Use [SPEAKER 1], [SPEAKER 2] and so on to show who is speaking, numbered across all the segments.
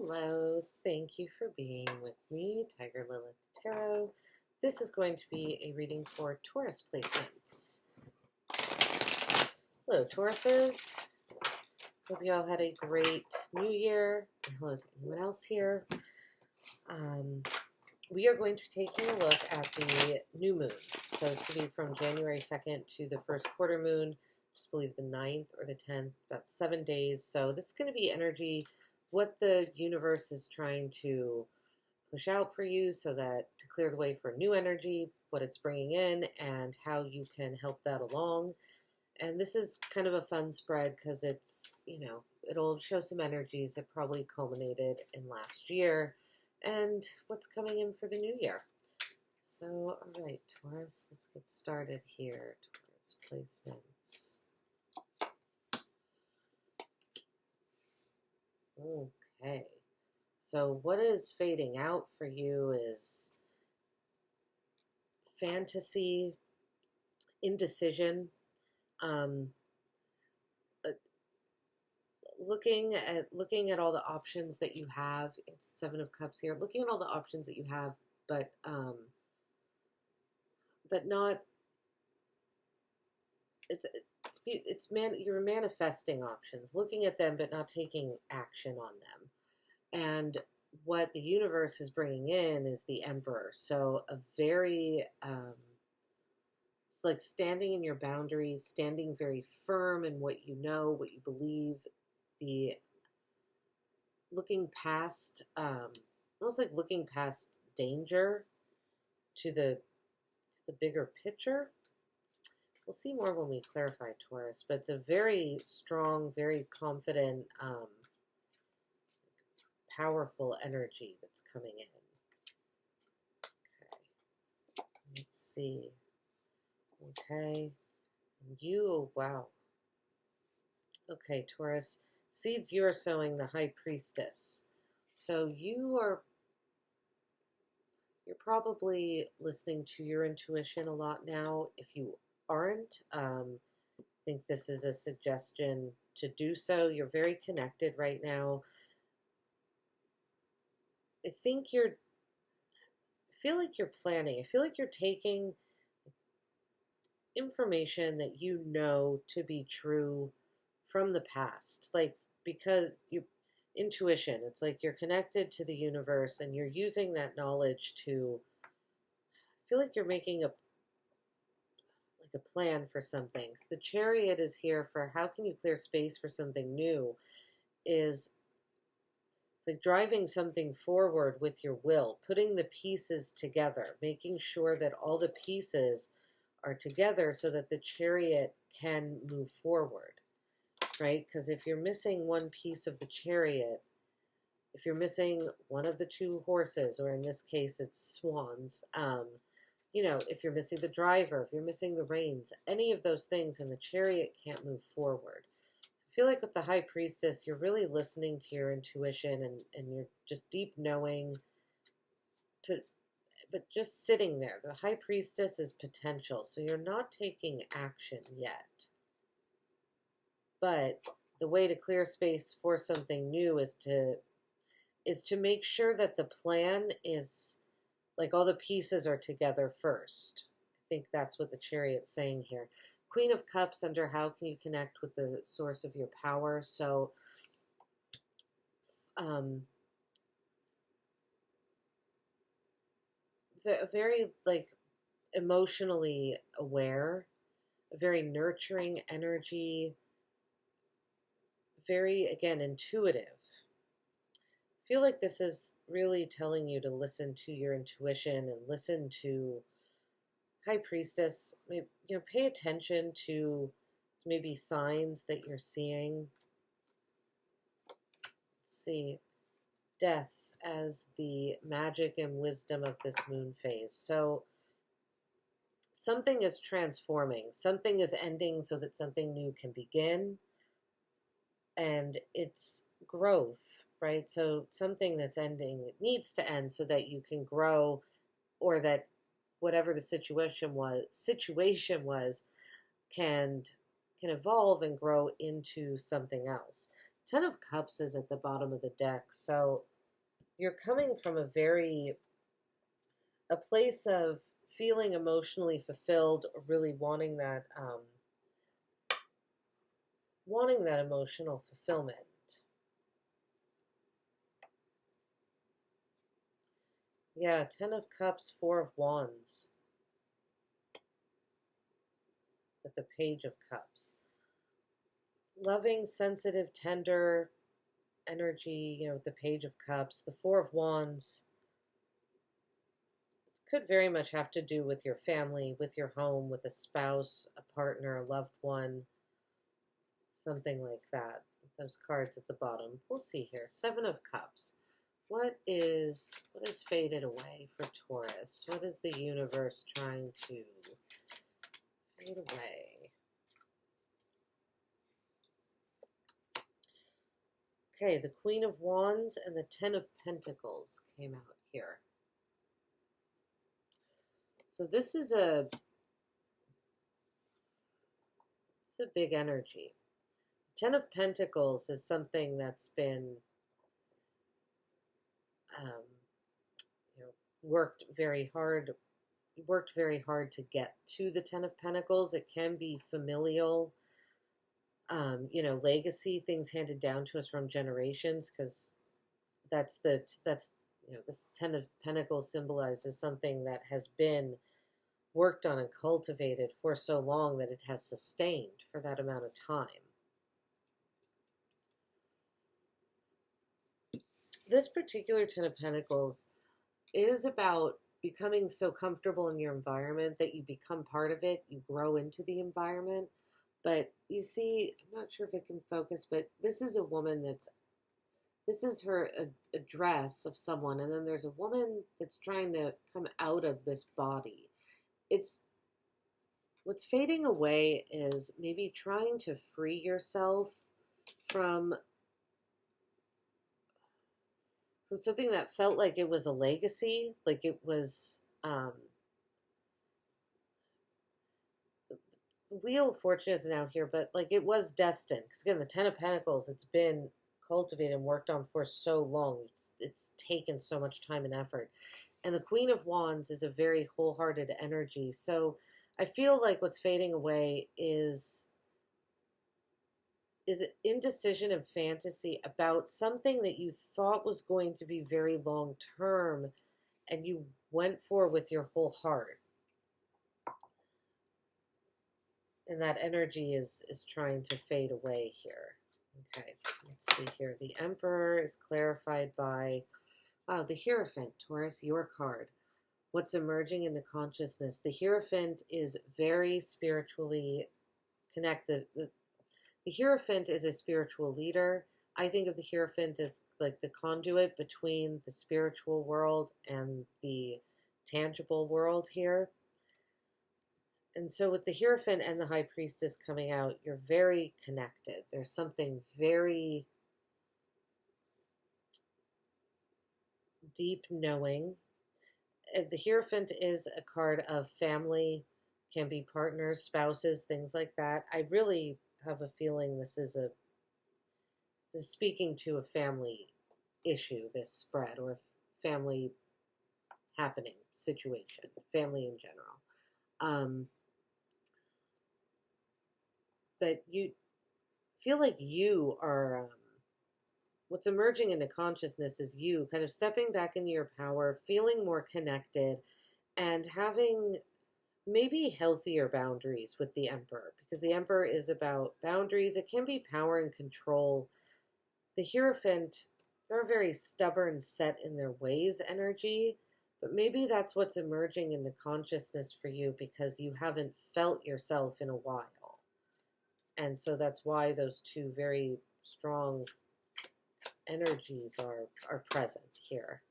[SPEAKER 1] Hello, thank you for being with me, Tiger Lilith Tarot. This is going to be a reading for Taurus placements. Hello, Tauruses. Hope you all had a great new year. And hello to anyone else here. We are going to be taking a look at the new moon. So it's going to be from January 2nd to the first quarter moon, I believe the 9th or the 10th, about 7 days. So this is going to be energy, what the universe is trying to push out for you so that to clear the way for new energy, what it's bringing in, and how you can help that along. And this is kind of a fun spread because it's, it'll show some energies that probably culminated in last year and what's coming in for the new year. So, all right, Taurus, let's get started here. Taurus placements. Okay, so what is fading out for you is fantasy, indecision, looking at all the options that you have. It's 7 of Cups here. Looking at all the options that you have, but not. You're manifesting options, looking at them, but not taking action on them. And what the universe is bringing in is the Emperor. So a very, it's like standing in your boundaries, standing very firm in what you know, what you believe, looking past, almost like looking past danger to the bigger picture. We'll see more when we clarify, Taurus, but it's a very strong, very confident, powerful energy that's coming in. Okay, let's see. Okay, wow. Okay, Taurus, seeds you are sowing, the High Priestess. So you're probably listening to your intuition a lot now. If you aren't, I think this is a suggestion to do so. You're very connected right now. I feel like you're planning. I feel like you're taking information that you know to be true from the past. Like, because intuition, it's like you're connected to the universe and you're using that knowledge to, I feel like you're making a plan for something. The Chariot is here for how can you clear space for something new, is like driving something forward with your will, putting the pieces together, making sure that all the pieces are together so that the Chariot can move forward, right? Because if you're missing one piece of the Chariot, if you're missing one of the 2 horses, or in this case it's swans, if you're missing the driver, if you're missing the reins, any of those things, and the Chariot can't move forward. I feel like with the High Priestess, you're really listening to your intuition and you're just deep knowing, but just sitting there. The High Priestess is potential, so you're not taking action yet. But the way to clear space for something new is to make sure that the plan is, like, all the pieces are together first. I think that's what the Chariot's saying here. Queen of Cups under how can you connect with the source of your power. So, very, like, emotionally aware, a very nurturing energy, very, again, intuitive. I feel like this is really telling you to listen to your intuition and listen to High Priestess. Pay attention to maybe signs that you're seeing. Let's see, Death as the magic and wisdom of this moon phase. So something is transforming, something is ending so that something new can begin, and it's growth, right? So something that's ending, it needs to end so that you can grow, or that whatever the situation was can evolve and grow into something else. Ten of Cups is at the bottom of the deck. So you're coming from a place of feeling emotionally fulfilled, or really wanting that emotional fulfillment. Yeah, Ten of Cups, Four of Wands, with the Page of Cups. Loving, sensitive, tender energy, with the Page of Cups. The Four of Wands, it could very much have to do with your family, with your home, with a spouse, a partner, a loved one, something like that. Those cards at the bottom. We'll see here. Seven of Cups. What is faded away for Taurus? What is the universe trying to fade away? Okay, the Queen of Wands and the Ten of Pentacles came out here. So this is a big energy. Ten of Pentacles is something that's been worked very hard to get to the Ten of Pentacles. It can be familial, legacy, things handed down to us from generations, because this Ten of Pentacles symbolizes something that has been worked on and cultivated for so long that it has sustained for that amount of time. This particular Ten of Pentacles is about becoming so comfortable in your environment that you become part of it, you grow into the environment. But you see, I'm not sure if it can focus, but this is a woman this is her address of someone, and then there's a woman that's trying to come out of this body. What's fading away is maybe trying to free yourself from something that felt like it was a legacy, like it was the Wheel of Fortune isn't out here, but like it was destined. Because again, the Ten of Pentacles, it's been cultivated and worked on for so long. It's taken so much time and effort. And the Queen of Wands is a very wholehearted energy. So I feel like what's fading away is indecision and fantasy about something that you thought was going to be very long term, and you went for with your whole heart. And that energy is trying to fade away here. Okay, let's see here. The Emperor is clarified by, wow, the Hierophant, Taurus, your card. What's emerging into consciousness? The Hierophant is very spiritually connected. The Hierophant is a spiritual leader. I think of the Hierophant as like the conduit between the spiritual world and the tangible world here. And so with the Hierophant and the High Priestess coming out, you're very connected. There's something very deep knowing. The Hierophant is a card of family, can be partners, spouses, things like that. I really have a feeling this is speaking to a family issue, this spread, or family happening situation, family in general. But you feel like you are, what's emerging into consciousness is you kind of stepping back into your power, feeling more connected, and having maybe healthier boundaries with the Emperor, because the Emperor is about boundaries. It can be power and control. The Hierophant, they're very stubborn, set in their ways energy, but maybe that's what's emerging into consciousness for you, because you haven't felt yourself in a while. And so that's why those two very strong energies are present here.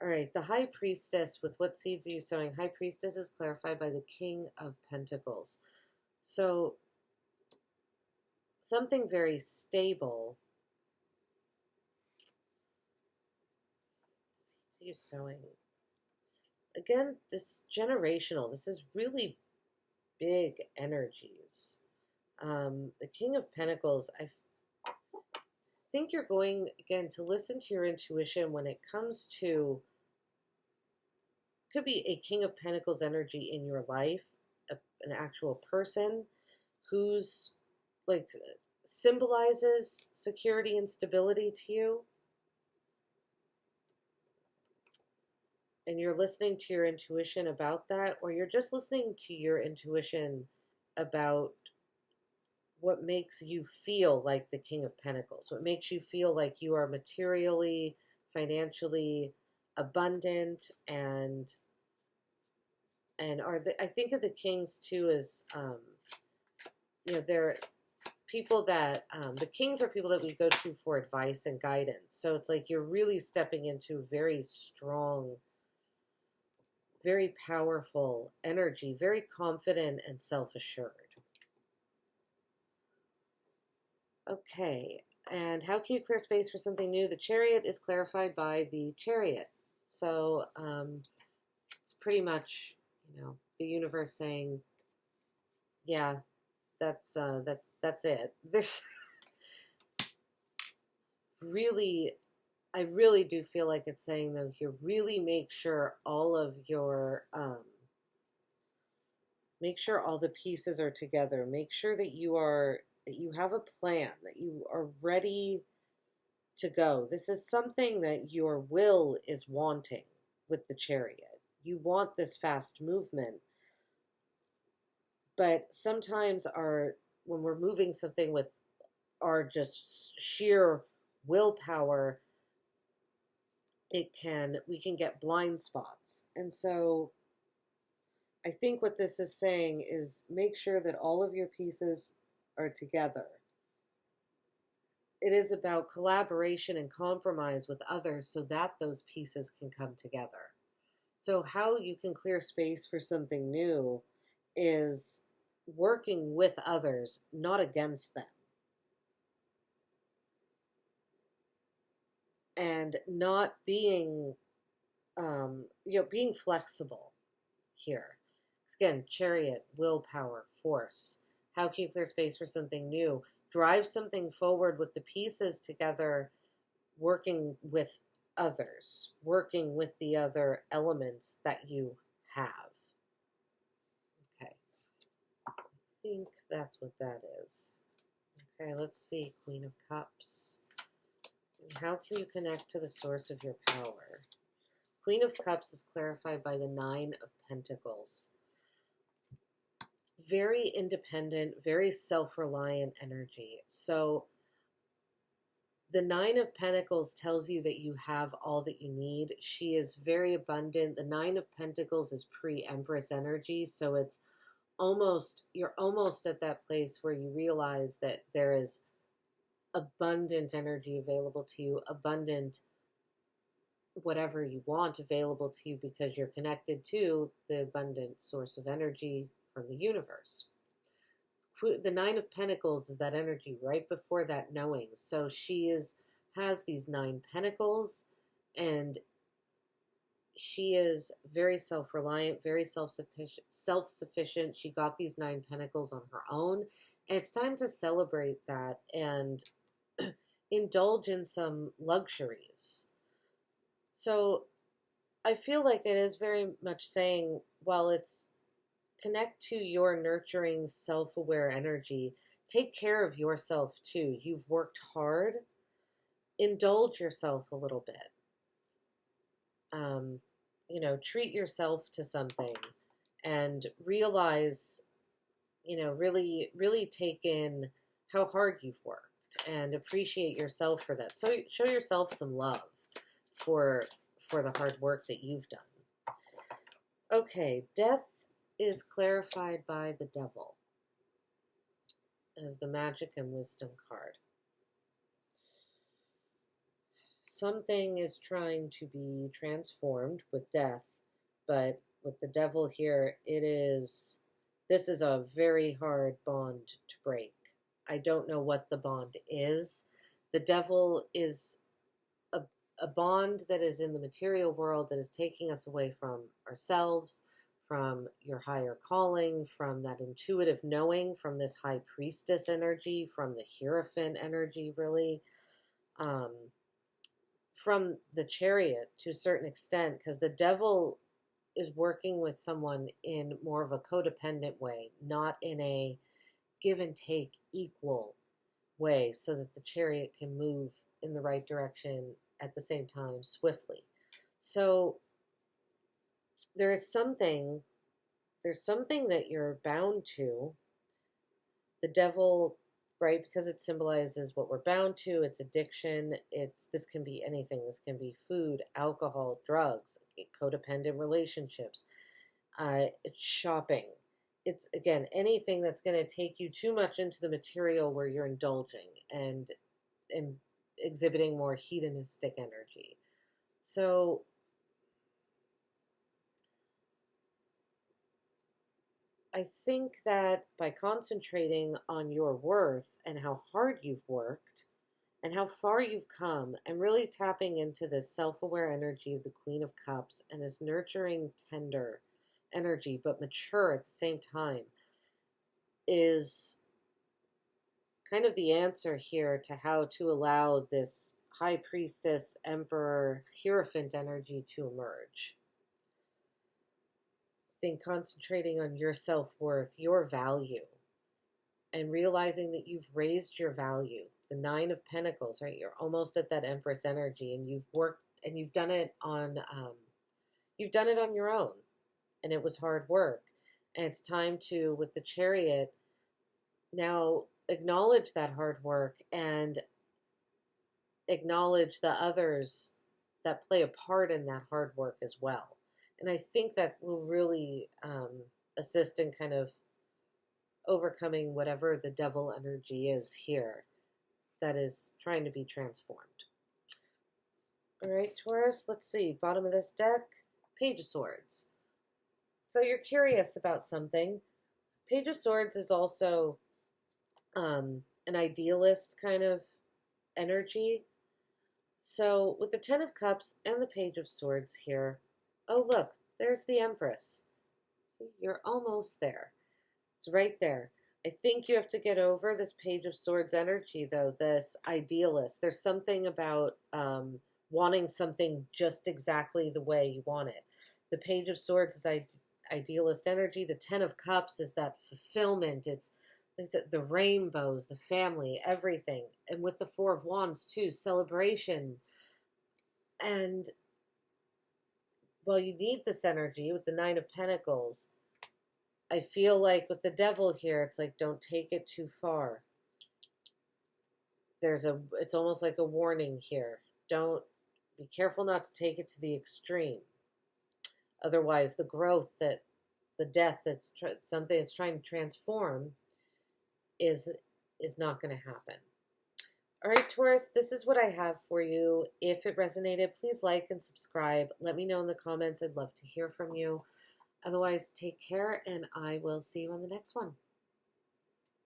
[SPEAKER 1] All right, the High Priestess, with what seeds are you sowing? High Priestess is clarified by the King of Pentacles. So something very stable. Seeds are you sowing? Again, this generational. This is really big energies. The King of Pentacles, think you're going, again, to listen to your intuition when it comes to, could be a King of Pentacles energy in your life, an actual person who's like symbolizes security and stability to you. And you're listening to your intuition about that, or you're just listening to your intuition about what makes you feel like the King of Pentacles, what makes you feel like you are materially, financially abundant, and I think of the kings too as they're people that the kings are people that we go to for advice and guidance. So it's like you're really stepping into very strong, very powerful energy, very confident and self-assured. Okay, and how can you clear space for something new? The Chariot is clarified by the Chariot. So it's pretty much, the universe saying, yeah, that's it. This really, I really do feel like it's saying, though, here, really make sure all of your, make sure all the pieces are together. Make sure that you have a plan, that you are ready to go. This is something that your will is wanting with the Chariot. You want this fast movement, but sometimes when we're moving something with our just sheer willpower, we can get blind spots. And so I think what this is saying is make sure that all of your pieces are together. It is about collaboration and compromise with others so that those pieces can come together. So how you can clear space for something new is working with others, not against them. And not being, being flexible here. Again, Chariot, willpower, force. How can you clear space for something new? Drive something forward with the pieces together, working with others, working with the other elements that you have. Okay. I think that's what that is. Okay, let's see. Queen of Cups. How can you connect to the source of your power? Queen of Cups is clarified by the 9 of Pentacles. Very independent, very self-reliant energy. So the 9 of Pentacles tells you that you have all that you need. She is very abundant. The 9 of Pentacles is pre-Empress energy. So it's you're almost at that place where you realize that there is abundant energy available to you, abundant whatever you want available to you because you're connected to the abundant source of energy from the universe. The 9 of Pentacles is that energy right before that knowing. So she has these 9 Pentacles, and she is very self-reliant, very self-sufficient. She got these 9 Pentacles on her own, and it's time to celebrate that and indulge in some luxuries. So I feel like it is very much saying, while it's connect to your nurturing, self-aware energy, take care of yourself too. You've worked hard. Indulge yourself a little bit. Treat yourself to something and realize, really, really take in how hard you've worked and appreciate yourself for that. So show yourself some love for the hard work that you've done. Okay, death is clarified by the Devil as the Magic and Wisdom card. Something is trying to be transformed with death, but with the Devil here, this is a very hard bond to break. I don't know what the bond is. The Devil is a bond that is in the material world that is taking us away from ourselves, from your higher calling, from that intuitive knowing, from this High Priestess energy, from the Hierophant energy, really. from the Chariot to a certain extent, because the Devil is working with someone in more of a codependent way, not in a give and take equal way, so that the Chariot can move in the right direction at the same time swiftly. So there's something that you're bound to. The Devil, right, because it symbolizes what we're bound to. It's addiction. This can be anything. This can be food, alcohol, drugs, codependent relationships. It's shopping. It's, again, anything that's going to take you too much into the material where you're indulging and exhibiting more hedonistic energy. So I think that by concentrating on your worth and how hard you've worked and how far you've come, and really tapping into this self-aware energy of the Queen of Cups and this nurturing, tender energy, but mature at the same time, is kind of the answer here to how to allow this High Priestess, Emperor, Hierophant energy to emerge. I think concentrating on your self-worth, your value, and realizing that you've raised your value. The Nine of Pentacles, right? You're almost at that Empress energy, and you've worked and you've done it on your own, and it was hard work. And it's time to, with the Chariot, now acknowledge that hard work and acknowledge the others that play a part in that hard work as well. And I think that will really assist in kind of overcoming whatever the Devil energy is here that is trying to be transformed. All right, Taurus, let's see. Bottom of this deck, Page of Swords. So you're curious about something. Page of Swords is also an idealist kind of energy. So with the Ten of Cups and the Page of Swords here, oh look, there's the Empress. See, you're almost there. It's right there. I think you have to get over this Page of Swords energy, though, this idealist. There's something about wanting something just exactly the way you want it. The Page of Swords is idealist energy. The Ten of Cups is that fulfillment. It's the rainbows, the family, everything. And with the Four of Wands, too, celebration. And, well, you need this energy with the Nine of Pentacles. I feel like with the Devil here, it's like, don't take it too far. It's almost like a warning here. Be careful not to take it to the extreme. Otherwise, the growth the death something that's trying to transform is not going to happen. All right, Taurus, this is what I have for you. If it resonated, please like and subscribe. Let me know in the comments. I'd love to hear from you. Otherwise, take care, and I will see you on the next one.